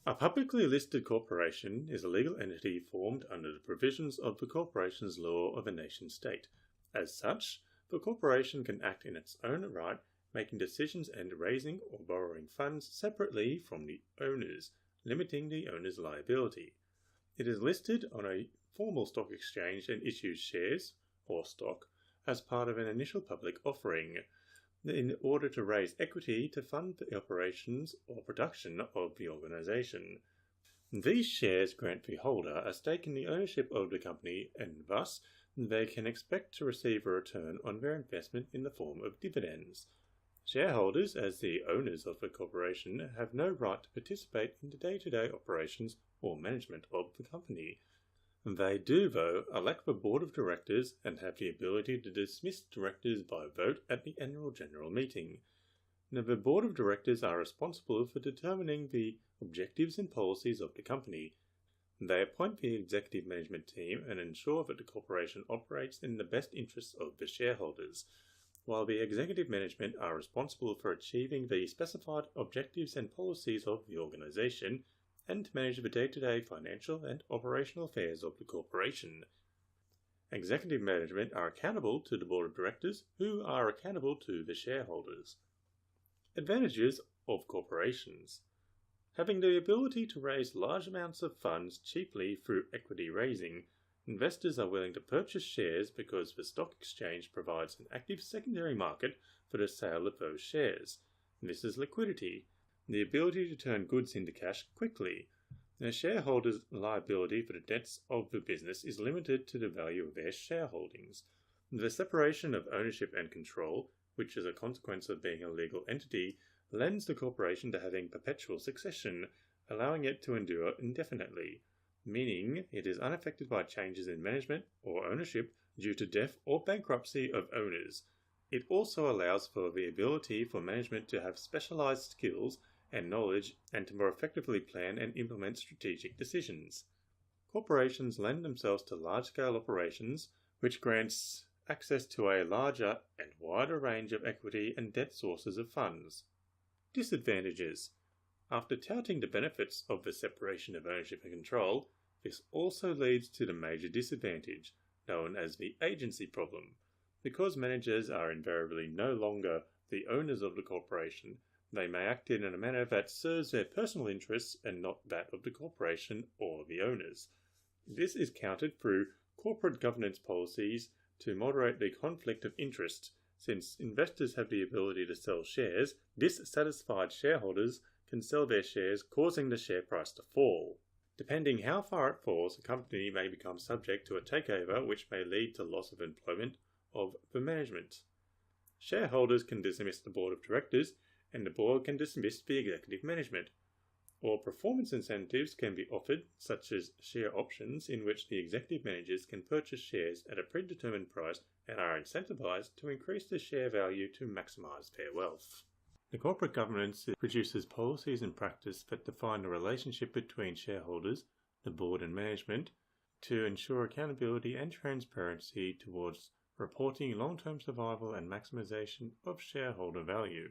A publicly listed corporation is a legal entity formed under the provisions of the corporation's law of a nation-state. As such, the corporation can act in its own right, making decisions and raising or borrowing funds separately from the owners, limiting the owner's liability. It is listed on a formal stock exchange and issues shares, or stock, as part of an initial public offering, in order to raise equity to fund the operations or production of the organization. These shares grant the holder a stake in the ownership of the company, and thus they can expect to receive a return on their investment in the form of dividends. Shareholders, as the owners of the corporation, have no right to participate in the day-to-day operations or management of the company. They do, though, elect the board of directors and have the ability to dismiss directors by vote at the annual general meeting. Now, the board of directors are responsible for determining the objectives and policies of the company. They appoint the executive management team and ensure that the corporation operates in the best interests of the shareholders, while the executive management are responsible for achieving the specified objectives and policies of the organization and to manage the day-to-day financial and operational affairs of the corporation. Executive management are accountable to the board of directors, who are accountable to the shareholders. Advantages of corporations. Having the ability to raise large amounts of funds cheaply through equity raising, investors are willing to purchase shares because the stock exchange provides an active secondary market for the sale of those shares. This is liquidity, the ability to turn goods into cash quickly. The shareholders' liability for the debts of the business is limited to the value of their shareholdings. The separation of ownership and control, which is a consequence of being a legal entity, lends the corporation to having perpetual succession, allowing it to endure indefinitely, meaning it is unaffected by changes in management or ownership due to death or bankruptcy of owners. It also allows for the ability for management to have specialized skills and knowledge and to more effectively plan and implement strategic decisions. Corporations lend themselves to large-scale operations, which grants access to a larger and wider range of equity and debt sources of funds. Disadvantages. After touting the benefits of the separation of ownership and control, this also leads to the major disadvantage, known as the agency problem. Because managers are invariably no longer the owners of the corporation, they may act in a manner that serves their personal interests and not that of the corporation or the owners. This is countered through corporate governance policies to moderate the conflict of interest. Since investors have the ability to sell shares, dissatisfied shareholders can sell their shares, causing the share price to fall. Depending how far it falls, a company may become subject to a takeover, which may lead to loss of employment of the management. Shareholders can dismiss the board of directors, and the board can dismiss the executive management. Or performance incentives can be offered, such as share options, in which the executive managers can purchase shares at a predetermined price and are incentivized to increase the share value to maximize their wealth. The corporate governance produces policies and practice that define the relationship between shareholders, the board and management, to ensure accountability and transparency towards reporting long-term survival and maximization of shareholder value.